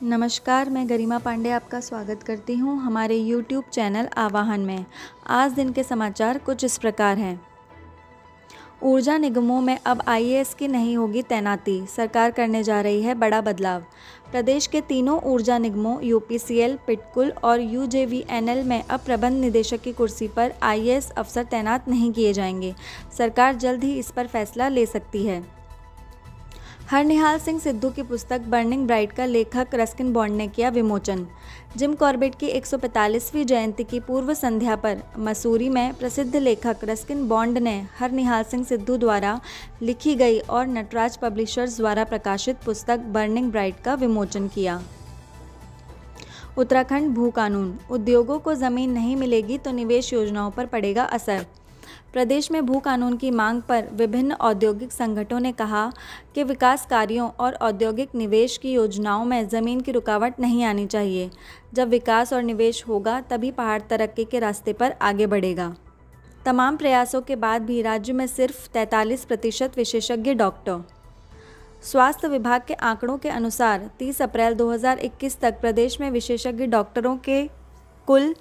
नमस्कार, मैं गरिमा पांडे आपका स्वागत करती हूँ हमारे YouTube चैनल आवाहन में। आज दिन के समाचार कुछ इस प्रकार हैं। ऊर्जा निगमों में अब IAS की नहीं होगी तैनाती, सरकार करने जा रही है बड़ा बदलाव। प्रदेश के तीनों ऊर्जा निगमों UPCL, पिटकुल और UJVNL में अब प्रबंध निदेशक की कुर्सी पर IAS अफसर तैनात नहीं किए जाएंगे। सरकार जल्द ही इस पर फैसला ले सकती है। हरनिहाल सिंह सिद्धू की पुस्तक बर्निंग ब्राइट का लेखक रस्किन बॉन्ड ने किया विमोचन। जिम कॉर्बेट की 145वीं जयंती की पूर्व संध्या पर मसूरी में प्रसिद्ध लेखक रस्किन बॉन्ड ने हरनिहाल सिंह सिद्धू द्वारा लिखी गई और नटराज पब्लिशर्स द्वारा प्रकाशित पुस्तक बर्निंग ब्राइट का विमोचन किया। उत्तराखंड भू कानून, उद्योगों को जमीन नहीं मिलेगी तो निवेश योजनाओं पर पड़ेगा असर। प्रदेश में भू कानून की मांग पर विभिन्न औद्योगिक संगठनों ने कहा कि विकास कार्यों और औद्योगिक निवेश की योजनाओं में ज़मीन की रुकावट नहीं आनी चाहिए। जब विकास और निवेश होगा तभी पहाड़ तरक्की के रास्ते पर आगे बढ़ेगा। तमाम प्रयासों के बाद भी राज्य में सिर्फ 43% विशेषज्ञ डॉक्टर। स्वास्थ्य विभाग के आंकड़ों के अनुसार 30 अप्रैल 2021 तक प्रदेश में विशेषज्ञ डॉक्टरों के कुल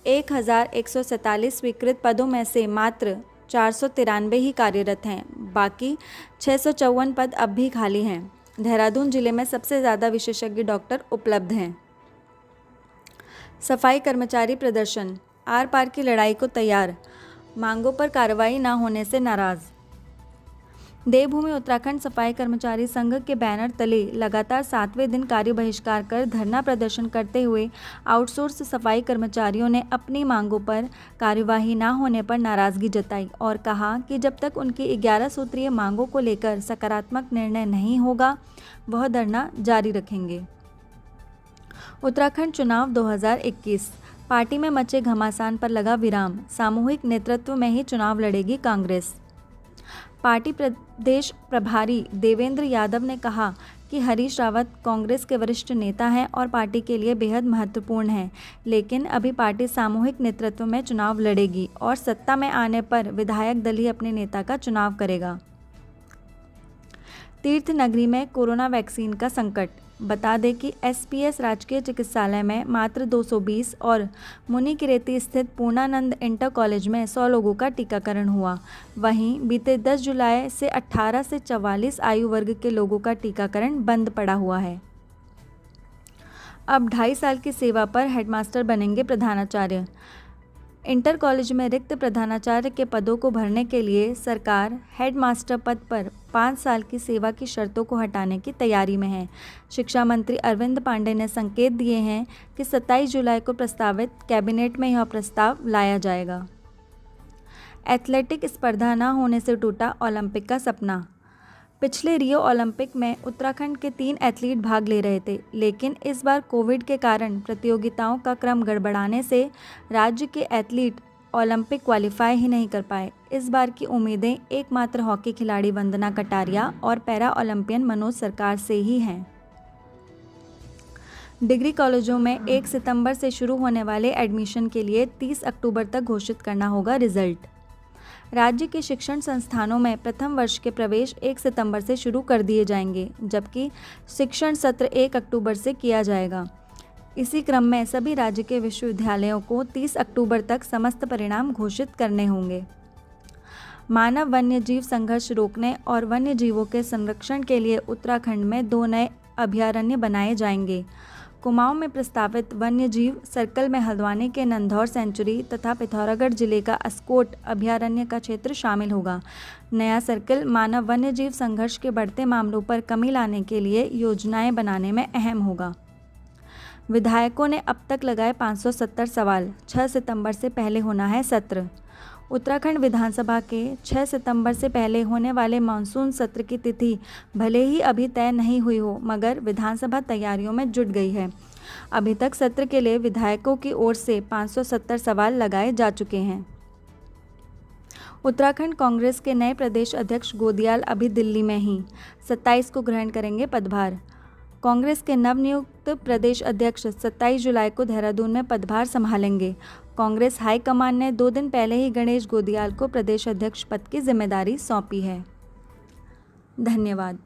1147 स्वीकृत पदों में से मात्र 493 ही कार्यरत हैं। बाकी 654 पद अब भी खाली हैं। देहरादून जिले में सबसे ज़्यादा विशेषज्ञ डॉक्टर उपलब्ध हैं। सफाई कर्मचारी प्रदर्शन, आर पार की लड़ाई को तैयार, मांगों पर कार्रवाई न होने से नाराज़। देवभूमि उत्तराखंड सफाई कर्मचारी संघ के बैनर तले लगातार 7वें दिन कार्य बहिष्कार कर धरना प्रदर्शन करते हुए आउटसोर्स सफाई कर्मचारियों ने अपनी मांगों पर कार्यवाही न होने पर नाराजगी जताई और कहा कि जब तक उनकी 11 सूत्रीय मांगों को लेकर सकारात्मक निर्णय नहीं होगा वह धरना जारी रखेंगे। उत्तराखंड चुनाव 2021, पार्टी में मचे घमासान पर लगा विराम, सामूहिक नेतृत्व में ही चुनाव लड़ेगी कांग्रेस। पार्टी प्रदेश प्रभारी देवेंद्र यादव ने कहा कि हरीश रावत कांग्रेस के वरिष्ठ नेता हैं और पार्टी के लिए बेहद महत्वपूर्ण हैं, लेकिन अभी पार्टी सामूहिक नेतृत्व में चुनाव लड़ेगी और सत्ता में आने पर विधायक दल ही अपने नेता का चुनाव करेगा। तीर्थ नगरी में कोरोना वैक्सीन का संकट, बता दें कि SPS राजकीय चिकित्सालय में मात्र 220 और मुनिकीरेती स्थित पूर्णानंद इंटर कॉलेज में 100 लोगों का टीकाकरण हुआ। वहीं बीते 10 जुलाई से 18 से 44 आयु वर्ग के लोगों का टीकाकरण बंद पड़ा हुआ है। अब 2.5 साल की सेवा पर हेडमास्टर बनेंगे प्रधानाचार्य। इंटर कॉलेज में रिक्त प्रधानाचार्य के पदों को भरने के लिए सरकार हेडमास्टर पद पर 5 साल की सेवा की शर्तों को हटाने की तैयारी में है। शिक्षा मंत्री अरविंद पांडे ने संकेत दिए हैं कि 27 जुलाई को प्रस्तावित कैबिनेट में यह प्रस्ताव लाया जाएगा। एथलेटिक स्पर्धा न होने से टूटा ओलंपिक का सपना। पिछले रियो ओलंपिक में उत्तराखंड के 3 एथलीट भाग ले रहे थे, लेकिन इस बार कोविड के कारण प्रतियोगिताओं का क्रम गड़बड़ाने से राज्य के एथलीट ओलंपिक क्वालिफाई ही नहीं कर पाए। इस बार की उम्मीदें एकमात्र हॉकी खिलाड़ी वंदना कटारिया और पैरा ओलंपियन मनोज सरकार से ही हैं। डिग्री कॉलेजों में 1 सितंबर से शुरू होने वाले एडमिशन के लिए 30 अक्टूबर तक घोषित करना होगा रिजल्ट। राज्य के शिक्षण संस्थानों में प्रथम वर्ष के प्रवेश 1 सितंबर से शुरू कर दिए जाएंगे, जबकि शिक्षण सत्र 1 अक्टूबर से किया जाएगा। इसी क्रम में सभी राज्य के विश्वविद्यालयों को 30 अक्टूबर तक समस्त परिणाम घोषित करने होंगे। मानव वन्य जीव संघर्ष रोकने और वन्य जीवों के संरक्षण के लिए उत्तराखंड में 2 नए अभयारण्य बनाए जाएंगे। कुमाऊं में प्रस्तावित वन्य जीव सर्कल में हल्द्वानी के नंधौर सेंचुरी तथा पिथौरागढ़ जिले का अस्कोट अभयारण्य का क्षेत्र शामिल होगा। नया सर्कल मानव वन्य जीव संघर्ष के बढ़ते मामलों पर कमी लाने के लिए योजनाएं बनाने में अहम होगा। विधायकों ने अब तक लगाए 570 सवाल, 6 सितंबर से पहले होना है सत्र। उत्तराखंड विधानसभा के 6 सितंबर से पहले होने वाले मानसून सत्र की तिथि भले ही अभी तय नहीं हुई हो, मगर विधानसभा तैयारियों में जुट गई है। अभी तक सत्र के लिए विधायकों की ओर से 570 सवाल लगाए जा चुके हैं। उत्तराखंड कांग्रेस के नए प्रदेश अध्यक्ष गोदियाल अभी दिल्ली में ही 27 को ग्रहण करेंगे पदभार। कांग्रेस के नवनियुक्त प्रदेश अध्यक्ष 27 जुलाई को देहरादून में पदभार संभालेंगे। कांग्रेस हाईकमान ने 2 दिन पहले ही गणेश गोदियाल को प्रदेश अध्यक्ष पद की जिम्मेदारी सौंपी है। धन्यवाद।